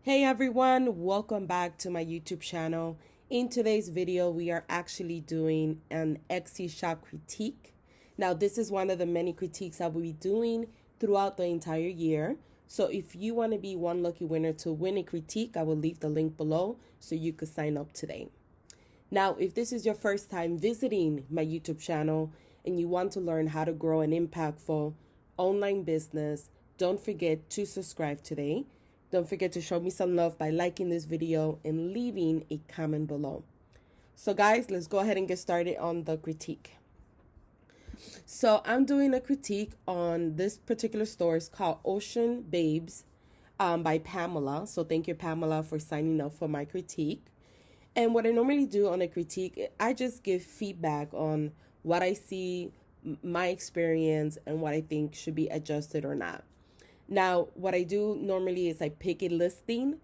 Hey everyone, welcome back to my YouTube channel. In today's video, we are actually doing an Etsy shop critique. Now, this is one of the many critiques I will be doing throughout the entire year. So if you want to be one lucky winner to win a critique, I will leave the link below so you could sign up today. Now, if this is your first time visiting my YouTube channel and you want to learn how to grow an impactful online business, don't forget to subscribe today. Don't forget to show me some love by liking this video and leaving a comment below. So guys, let's go ahead and get started on the critique. So I'm doing a critique on this particular store. It's called Ocean Babes by Pamela. So thank you, Pamela, for signing up for my critique. And what I normally do on a critique, I just give feedback on what I see, my experience, and what I think should be adjusted or not. Now, what I do normally is I pick a listing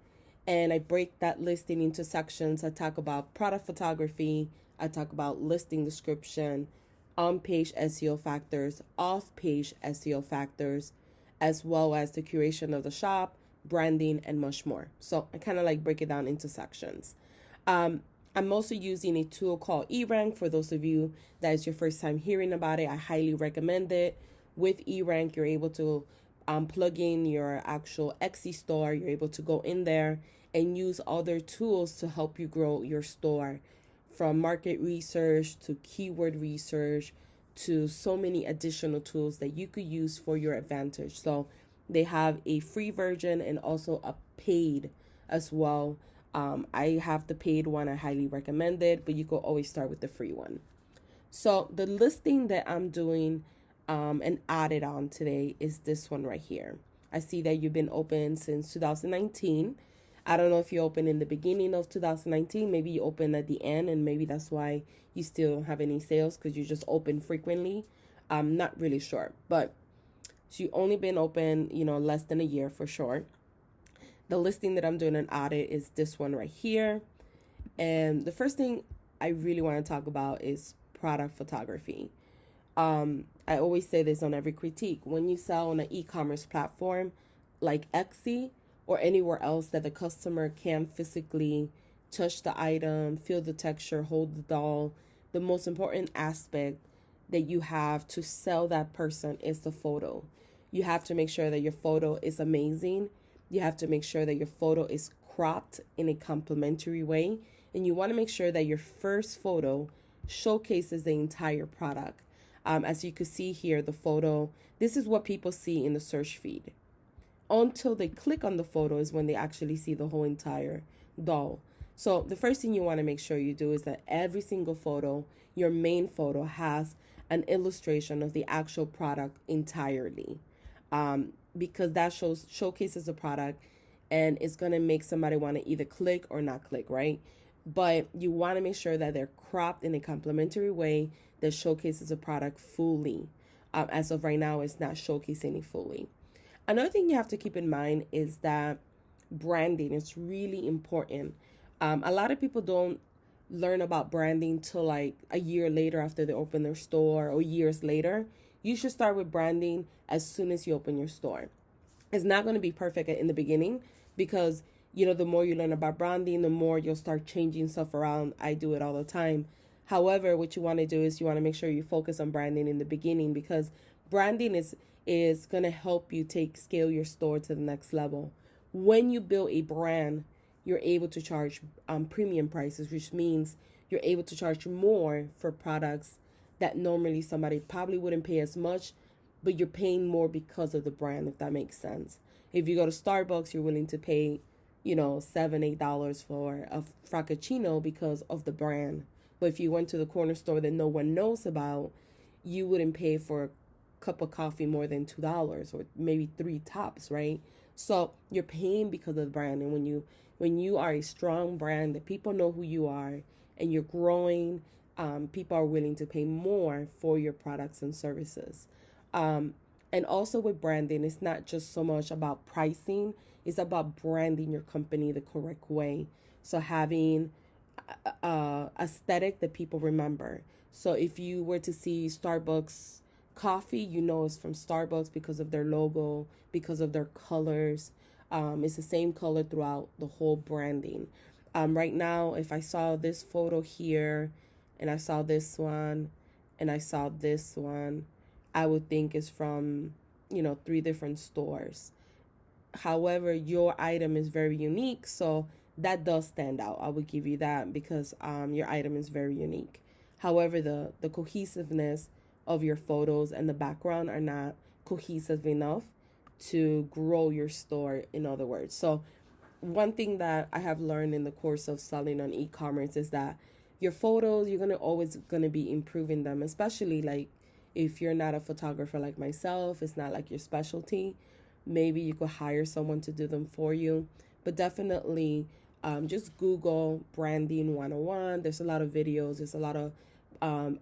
and I break that listing into sections. I talk about product photography, I talk about listing description, on-page SEO factors, off-page SEO factors, as well as the curation of the shop, branding, and much more. So I kind of like break it down into sections. I'm also using a tool called eRank. For those of you that is your first time hearing about it, I highly recommend it. With eRank, you're able to plug in your actual Etsy store. You're able to go in there and use other tools to help you grow your store, from market research to keyword research to so many additional tools that you could use for your advantage. So they have a free version and also a paid as well. I have the paid one. I highly recommend it, but you could always start with the free one. So the listing that I'm doing an audit on today is this one right here. I see that you've been open since 2019. I don't know if you opened in the beginning of 2019. Maybe you opened at the end, and maybe that's why you still don't have any sales because you just open frequently. I'm not really sure, but so you've only been open, less than a year for sure. The listing that I'm doing an audit is this one right here. And the first thing I really want to talk about is product photography. I always say this on every critique. When you sell on an e-commerce platform like Etsy or anywhere else that the customer can physically touch the item, feel the texture, hold the doll, the most important aspect that you have to sell that person is the photo. You have to make sure that your photo is amazing. You have to make sure that your photo is cropped in a complimentary way. And you want to make sure that your first photo showcases the entire product. As you can see here, the photo, this is what people see in the search feed. Until they click on the photo is when they actually see the whole entire doll. So the first thing you want to make sure you do is that every single photo, your main photo, has an illustration of the actual product entirely. Because that showcases the product and it's going to make somebody want to either click or not click, right? But you want to make sure that they're cropped in a complimentary way that showcases the product fully. As of right now, it's not showcasing it fully. Another thing you have to keep in mind is that branding is really important. A lot of people don't learn about branding till like a year later after they open their store or years later. You should start with branding as soon as you open your store. It's not going to be perfect in the beginning because, the more you learn about branding, the more you'll start changing stuff around. I do it all the time. However, what you want to do is you want to make sure you focus on branding in the beginning because branding is going to help you scale your store to the next level. When you build a brand, you're able to charge premium prices, which means you're able to charge more for products that normally somebody probably wouldn't pay as much, but you're paying more because of the brand, if that makes sense. If you go to Starbucks, you're willing to pay, $7-8 for a frappuccino because of the brand. But if you went to the corner store that no one knows about, you wouldn't pay for a cup of coffee more than $2 or maybe 3 tops, right? So you're paying because of the brand. And when you are a strong brand that people know who you are and you're growing, people are willing to pay more for your products and services. And also with branding, it's not just so much about pricing, it's about branding your company the correct way. So having aesthetic that people remember. So if you were to see Starbucks coffee, it's from Starbucks because of their logo, because of their colors. It's the same color throughout the whole branding. Right now, if I saw this photo here and I saw this one and I saw this one, I would think it's from, 3 different stores. However, your item is very unique, so that does stand out. I would give you that because your item is very unique. However, the cohesiveness of your photos and the background are not cohesive enough to grow your store, in other words. So one thing that I have learned in the course of selling on e-commerce is that your photos, you're gonna be improving them, especially like if you're not a photographer like myself, it's not like your specialty. Maybe you could hire someone to do them for you, but definitely just Google branding 101. There's a lot of videos, there's a lot of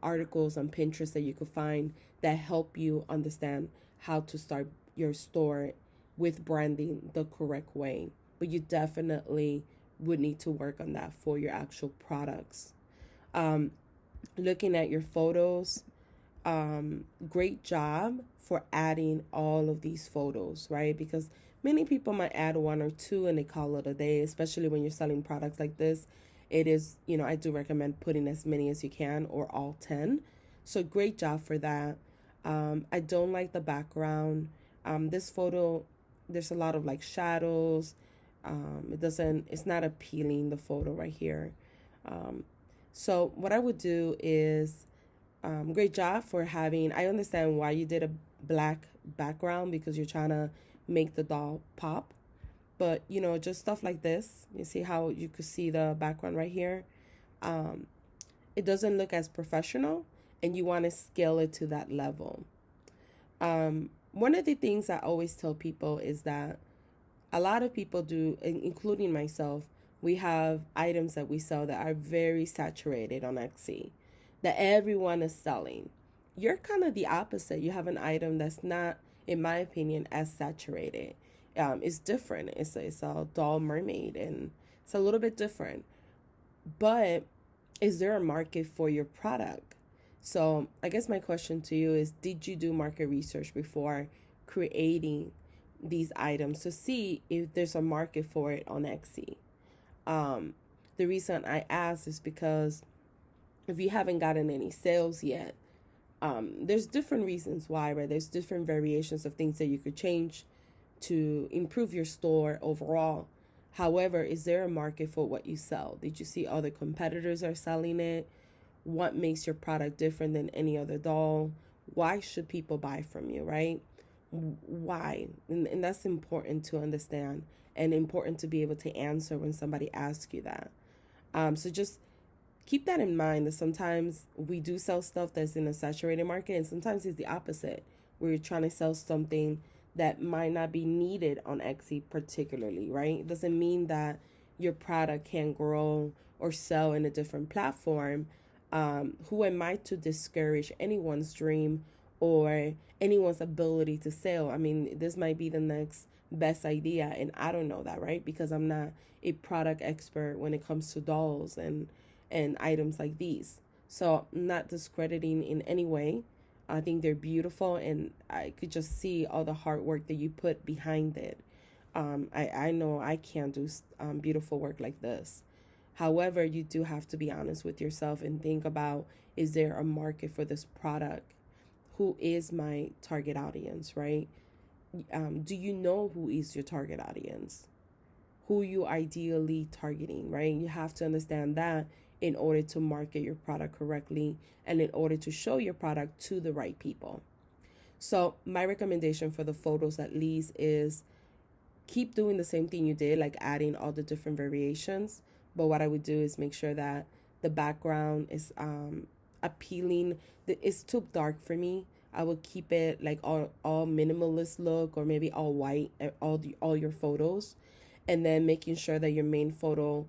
articles on Pinterest that you could find that help you understand how to start your store with branding the correct way. But you definitely would need to work on that for your actual products. Looking at your photos, great job for adding all of these photos, right? Because many people might add 1 or 2 and they call it a day, especially when you're selling products like this. It is, I do recommend putting as many as you can or all 10. So great job for that. I don't like the background. This photo, there's a lot of like shadows. It's not appealing, the photo right here. So what I would do is, great job for having, I understand why you did a black background because you're trying to make the doll pop. But, just stuff like this, you see how you could see the background right here? It doesn't look as professional and you want to scale it to that level. One of the things I always tell people is that a lot of people do, including myself, we have items that we sell that are very saturated on Etsy, that everyone is selling. You're kind of the opposite. You have an item that's not, in my opinion, as saturated. It's different. It's a doll mermaid and it's a little bit different. But is there a market for your product? So I guess my question to you is, did you do market research before creating these items to see if there's a market for it on Etsy? The reason I ask is because if you haven't gotten any sales yet, there's different reasons why, right? There's different variations of things that you could change to improve your store overall. However, is there a market for what you sell? Did you see other competitors are selling it? What makes your product different than any other doll? Why should people buy from you, right? Why? And that's important to understand and important to be able to answer when somebody asks you that. So just keep that in mind, that sometimes we do sell stuff that's in a saturated market, and sometimes it's the opposite, where you're trying to sell something that might not be needed on Etsy particularly, right? It doesn't mean that your product can't grow or sell in a different platform. Who am I to discourage anyone's dream or anyone's ability to sell? I mean, this might be the next best idea, and I don't know that, right? Because I'm not a product expert when it comes to dolls and items like these. So I'm not discrediting in any way. I think they're beautiful, and I could just see all the hard work that you put behind it. I know I can't do beautiful work like this. However, you do have to be honest with yourself and think about, is there a market for this product? Who is my target audience, right? Do you know who is your target audience? Who you ideally targeting, right? You have to understand that in order to market your product correctly and in order to show your product to the right people. So my recommendation for the photos at least is keep doing the same thing you did, like adding all the different variations. But what I would do is make sure that the background is appealing. It's too dark for me. I would keep it like all minimalist look, or maybe all white, all your photos, and then making sure that your main photo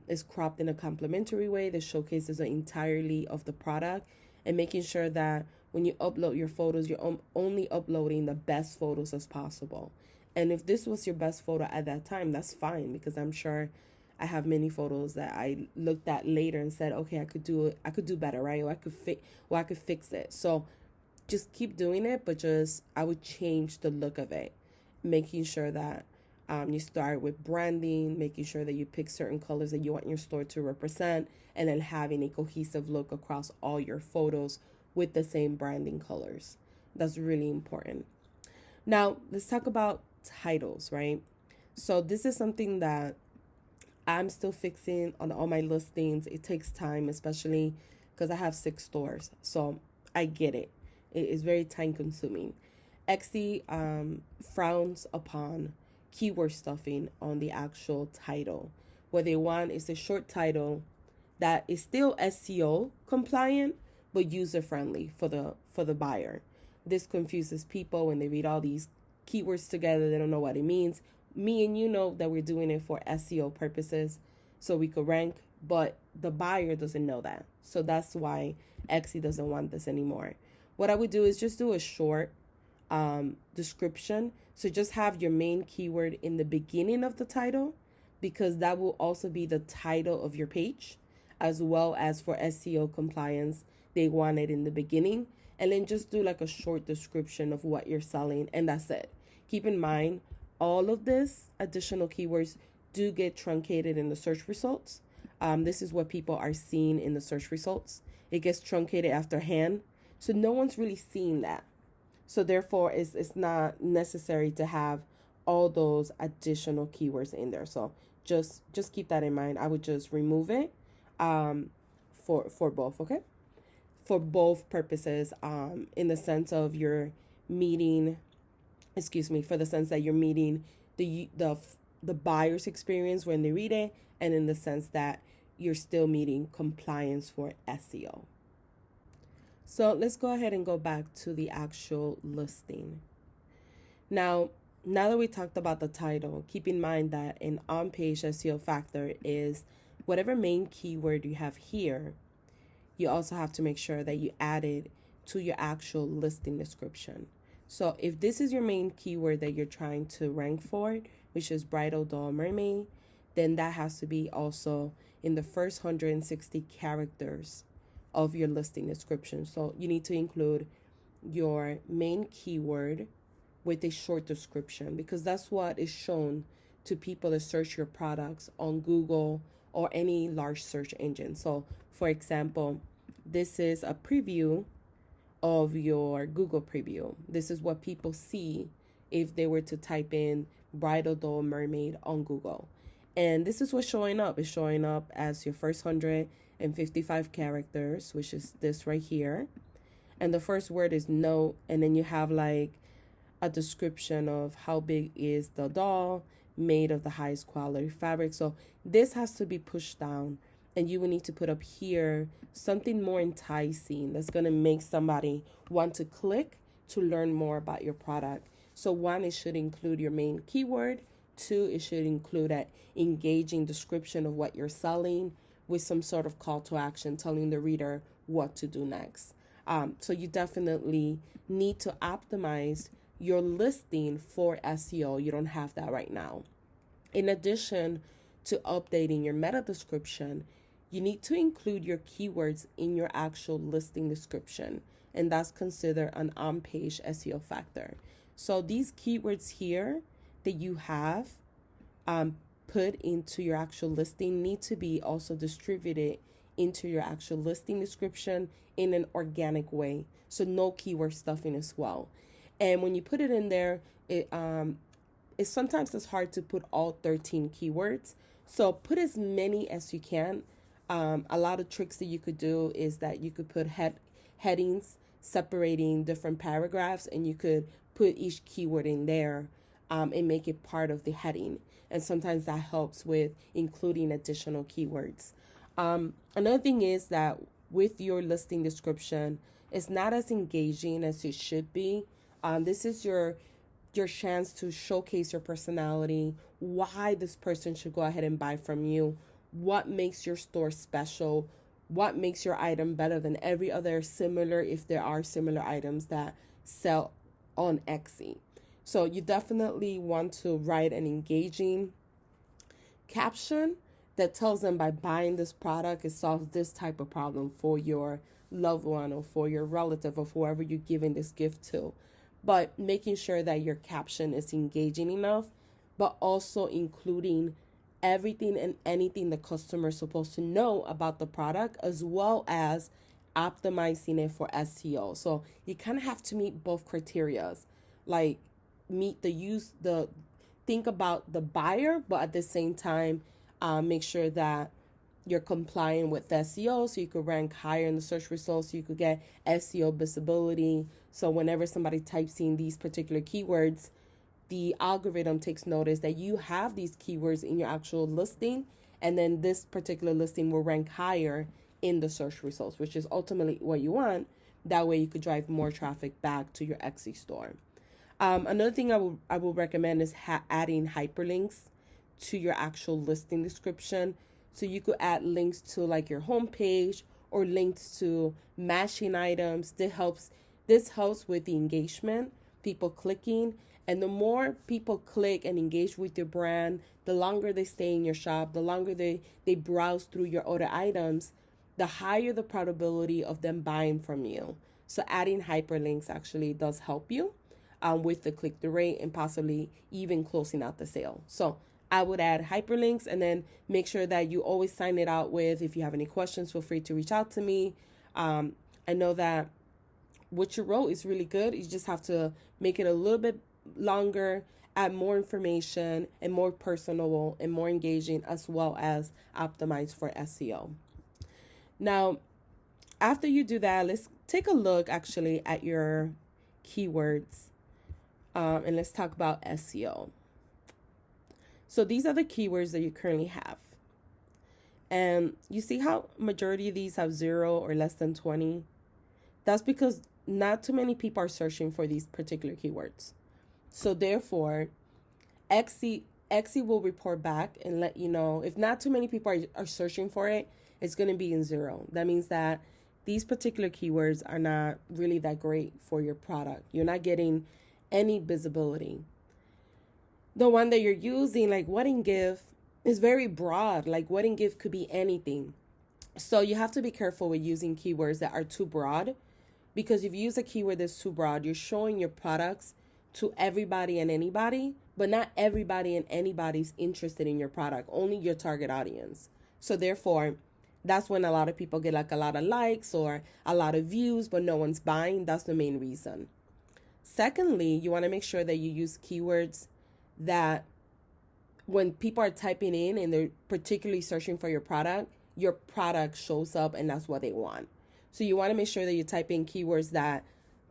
is cropped in a complementary way that showcases the entirety of the product, and making sure that when you upload your photos, you're only uploading the best photos as possible. And if this was your best photo at that time, that's fine, because I'm sure I have many photos that I looked at later and said, okay, I could do better, right? Or I could fix it. So just keep doing it, but I would change the look of it, making sure that You start with branding, making sure that you pick certain colors that you want your store to represent, and then having a cohesive look across all your photos with the same branding colors. That's really important. Now, let's talk about titles, right? So, this is something that I'm still fixing on all my listings. It takes time, especially because I have 6 stores. So, I get it. It is very time consuming. Etsy frowns upon keyword stuffing on the actual title. What they want is a short title that is still SEO compliant but user friendly for the buyer. This confuses people when they read all these keywords together. They don't know what it means. Me and you know that we're doing it for SEO purposes so we could rank, but the buyer doesn't know that. So that's why Etsy doesn't want this anymore. What I would do is just do a short description. So just have your main keyword in the beginning of the title, because that will also be the title of your page, as well as for SEO compliance. They want it in the beginning, and then just do like a short description of what you're selling, and that's it. Keep in mind, all of this additional keywords do get truncated in the search results. This is what people are seeing in the search results. It gets truncated after hand, so no one's really seeing that. So therefore, it's not necessary to have all those additional keywords in there. So just keep that in mind. I would just remove it for both, okay? For both purposes, in the sense of you're meeting, for the sense that you're meeting the buyer's experience when they read it, and in the sense that you're still meeting compliance for SEO. So let's go ahead and go back to the actual listing. Now that we talked about the title, keep in mind that an on-page SEO factor is whatever main keyword you have here, you also have to make sure that you add it to your actual listing description. So if this is your main keyword that you're trying to rank for, which is bridal doll mermaid, then that has to be also in the first 160 characters of your listing description. So you need to include your main keyword with a short description, because that's what is shown to people that search your products on Google or any large search engine. So for example, this is a preview of your Google preview. This is what people see if they were to type in bridal doll mermaid on Google. And this is what's showing up. It's showing up as your first 155 characters, which is this right here. And the first word is no, and then you have like a description of how big is the doll, made of the highest quality fabric. So this has to be pushed down, and you will need to put up here something more enticing that's going to make somebody want to click to learn more about your product. So 1, it should include your main keyword. 2, it should include an engaging description of what you're selling with some sort of call to action telling the reader what to do next. So you definitely need to optimize your listing for SEO. You don't have that right now. In addition to updating your meta description, you need to include your keywords in your actual listing description, and that's considered an on-page SEO factor. So these keywords here that you have put into your actual listing need to be also distributed into your actual listing description in an organic way. So no keyword stuffing as well. And when you put it in there, it's sometimes it's hard to put all 13 keywords. So put as many as you can. A lot of tricks that you could do is that you could put headings separating different paragraphs, and you could put each keyword in there and make it part of the heading. And sometimes that helps with including additional keywords. Another thing is that with your listing description, it's not as engaging as it should be. This is your chance to showcase your personality, why this person should go ahead and buy from you, what makes your store special, what makes your item better than every other similar, if there are similar items that sell on Etsy. So you definitely want to write an engaging caption that tells them by buying this product, it solves this type of problem for your loved one or for your relative or for whoever you're giving this gift to. But making sure that your caption is engaging enough but also including everything and anything the customer is supposed to know about the product, as well as optimizing it for SEO. So you kind of have to meet both criterias, like meet the think about the buyer, but at the same time, make sure that you're complying with SEO so you could rank higher in the search results, so you could get SEO visibility. So whenever somebody types in these particular keywords, the algorithm takes notice that you have these keywords in your actual listing, and then this particular listing will rank higher in the search results, which is ultimately what you want. That way you could drive more traffic back to your Etsy store. Another thing I will recommend is adding hyperlinks to your actual listing description. So you could add links to like your homepage or links to matching items. This helps with the engagement, people clicking, and the more people click and engage with your brand, the longer they stay in your shop, the longer they browse through your other items, the higher the probability of them buying from you. So adding hyperlinks actually does help you with the click-through rate and possibly even closing out the sale. So I would add hyperlinks, and then make sure that you always sign it out with, if you have any questions, feel free to reach out to me. I know that what you wrote is really good. You just have to make it a little bit longer, add more information, and more personable and more engaging, as well as optimized for SEO. Now, after you do that, let's take a look actually at your keywords, and let's talk about SEO. So these are the keywords that you currently have. And you see how majority of these have 0 or less than 20? That's because not too many people are searching for these particular keywords. So therefore, Etsy will report back and let you know if not too many people are searching for it, it's going to be in 0. That means that these particular keywords are not really that great for your product. You're not getting any visibility. The one that you're using, like wedding gift, is very broad. Like wedding gift could be anything. So you have to be careful with using keywords that are too broad, because if you use a keyword that's too broad, you're showing your products to everybody and anybody, but not everybody and anybody's interested in your product, only your target audience. So therefore, that's when a lot of people get like a lot of likes or a lot of views, but no one's buying. That's the main reason. Secondly, you want to make sure that you use keywords that when people are typing in and they're particularly searching for your product shows up, and that's what they want. So you want to make sure that you type in keywords that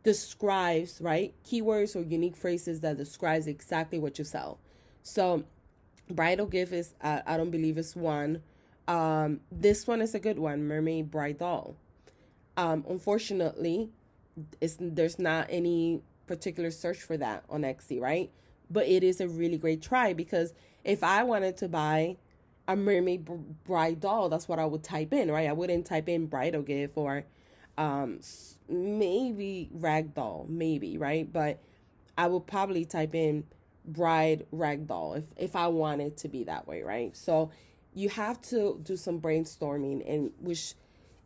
describes, right? Keywords or unique phrases that describes exactly what you sell. So bridal gift is, I don't believe it's one. This one is a good one, mermaid bride doll. Unfortunately, there's not any particular search for that on Etsy, right? But it is a really great try, because if I wanted to buy a mermaid bride doll, that's what I would type in, right? I wouldn't type in bridal gift or maybe rag doll, maybe, right? But I would probably type in bride rag doll if I want it to be that way, right? So you have to do some brainstorming, and which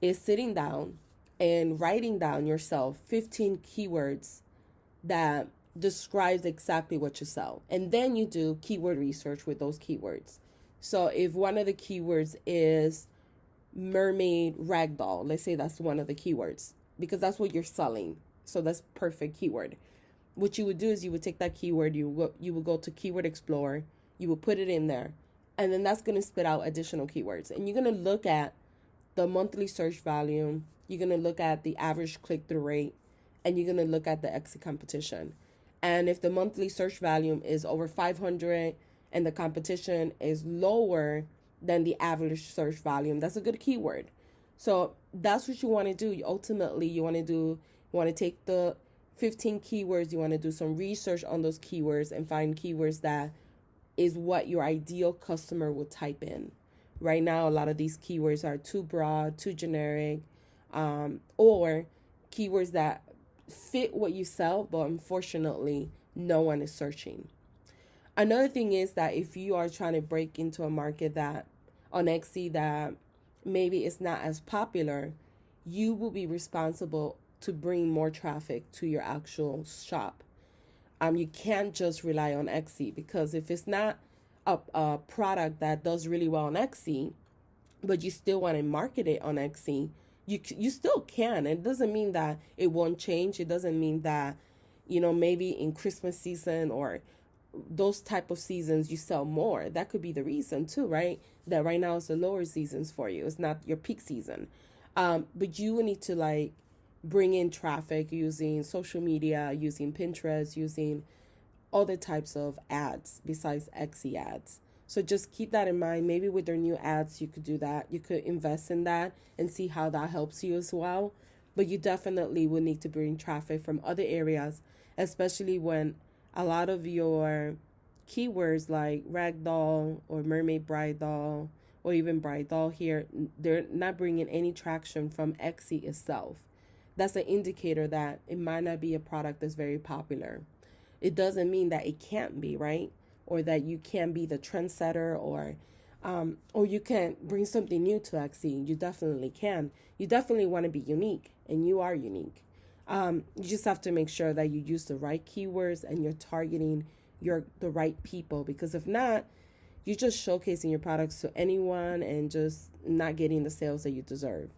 is sitting down and writing down yourself 15 keywords that describes exactly what you sell. And then you do keyword research with those keywords. So if one of the keywords is mermaid ragdoll, let's say that's one of the keywords, because that's what you're selling. So that's perfect keyword. What you would do is you would take that keyword, you would go to Keyword Explorer, you would put it in there, and then that's going to spit out additional keywords. And you're going to look at the monthly search volume, you're going to look at the average click-through rate, and you're going to look at the Etsy competition. And if the monthly search volume is over 500 and the competition is lower than the average search volume, that's a good keyword. So that's what you want to do. Ultimately, you want to take the 15 keywords, you want to do some research on those keywords and find keywords that is what your ideal customer will type in. Right now, a lot of these keywords are too broad, too generic, or keywords that fit what you sell, but unfortunately, no one is searching. Another thing is that if you are trying to break into a market that on Etsy that maybe it's not as popular, you will be responsible to bring more traffic to your actual shop. You can't just rely on Etsy, because if it's not a product that does really well on Etsy, but you still want to market it on Etsy, you still can. It doesn't mean that it won't change. It doesn't mean that, maybe in Christmas season or those type of seasons you sell more. That could be the reason too, right? That right now is the lower seasons for you. It's not your peak season. But you will need to like bring in traffic using social media, using Pinterest, using other types of ads besides Etsy ads. So just keep that in mind. Maybe with their new ads, you could do that. You could invest in that and see how that helps you as well. But you definitely will need to bring traffic from other areas, especially when a lot of your keywords like ragdoll or mermaid bride doll or even bride doll here, they're not bringing any traction from Etsy itself. That's an indicator that it might not be a product that's very popular. It doesn't mean that it can't be, right? Or that you can't be the trendsetter, or you can't bring something new to Etsy. You definitely can. You definitely want to be unique, and you are unique. You just have to make sure that you use the right keywords and you're targeting the right people, because if not, you're just showcasing your products to anyone and just not getting the sales that you deserve.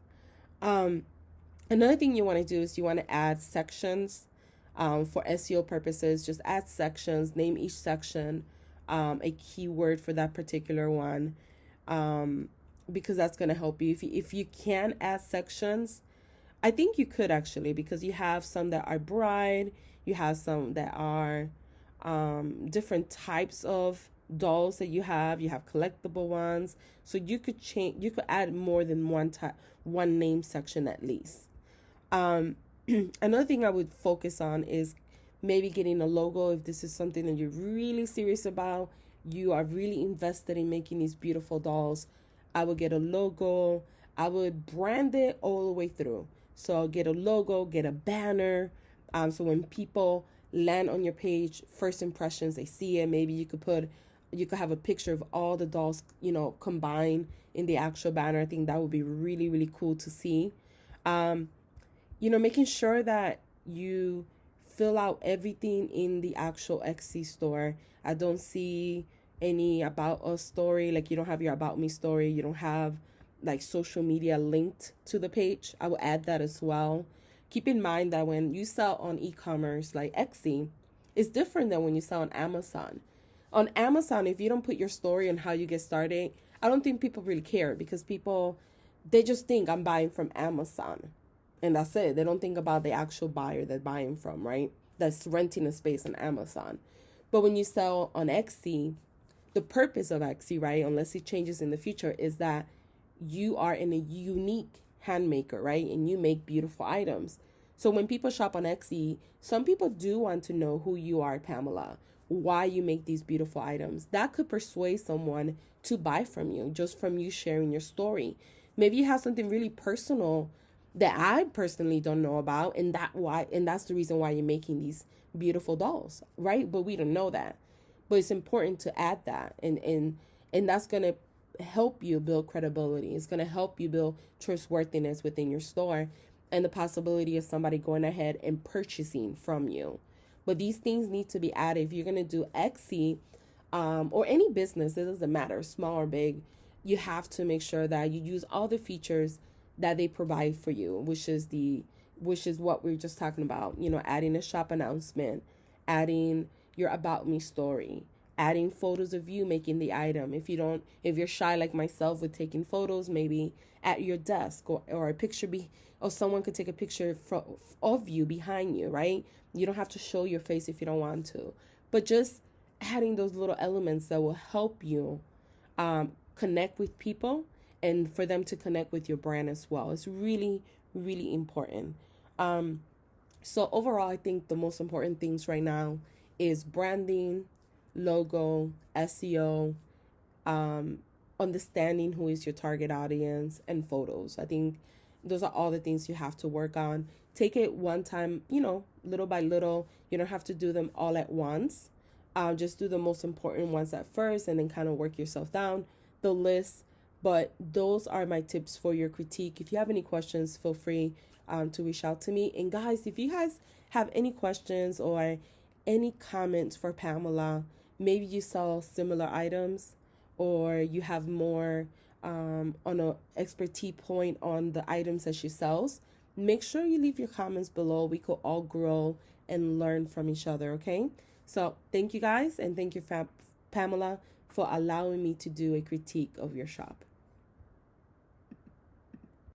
Another thing you want to do is you want to add sections. For SEO purposes, just add sections, name each section a keyword for that particular one, because that's going to help you. If you can add sections, I think you could actually, because you have some that are bride, you have some that are different types of dolls that you have collectible ones, so you could add more than one name section at least. Another thing I would focus on is maybe getting a logo. If this is something that you're really serious about, you are really invested in making these beautiful dolls, I would get a logo. I would brand it all the way through. So I'll get a logo, get a banner. So when people land on your page, first impressions, they see it. Maybe you could have a picture of all the dolls, combined in the actual banner. I think that would be really, really cool to see. Making sure that you fill out everything in the actual Etsy store. I don't see any about us story. Like, you don't have your about me story. You don't have like social media linked to the page. I will add that as well. Keep in mind that when you sell on e-commerce like Etsy, it's different than when you sell on Amazon. On Amazon, if you don't put your story on how you get started, I don't think people really care, because they just think I'm buying from Amazon. And that's it. They don't think about the actual buyer they're buying from, right? That's renting a space on Amazon. But when you sell on Etsy, the purpose of Etsy, right, unless it changes in the future, is that you are in a unique hand maker, right? And you make beautiful items. So when people shop on Etsy, some people do want to know who you are, Pamela, why you make these beautiful items. That could persuade someone to buy from you just from you sharing your story. Maybe you have something really personal that I personally don't know about, and that's the reason why you're making these beautiful dolls, right? But we don't know that. But it's important to add that, and that's gonna help you build credibility. It's gonna help you build trustworthiness within your store, and the possibility of somebody going ahead and purchasing from you. But these things need to be added if you're gonna do Etsy, or any business. It doesn't matter, small or big. You have to make sure that you use all the features that they provide for you, which is what we are just talking about, adding a shop announcement, adding your about me story, adding photos of you making the item. If you're shy like myself with taking photos, maybe at your desk, or a picture or someone could take a picture of you behind you, right? You don't have to show your face if you don't want to, but just adding those little elements that will help you connect with people, and for them to connect with your brand as well. It's really, really important. So overall, I think the most important things right now is branding, logo, SEO, understanding who is your target audience, and photos. I think those are all the things you have to work on. Take it one time, little by little. You don't have to do them all at once. Just do the most important ones at first, and then kind of work yourself down the list. But those are my tips for your critique. If you have any questions, feel free to reach out to me. And guys, if you guys have any questions or any comments for Pamela. Maybe you sell similar items, or you have more on a expertise point on the items that she sells. Make sure you leave your comments below. We could all grow and learn from each other, okay? So thank you guys, and thank you, Pamela, for allowing me to do a critique of your shop.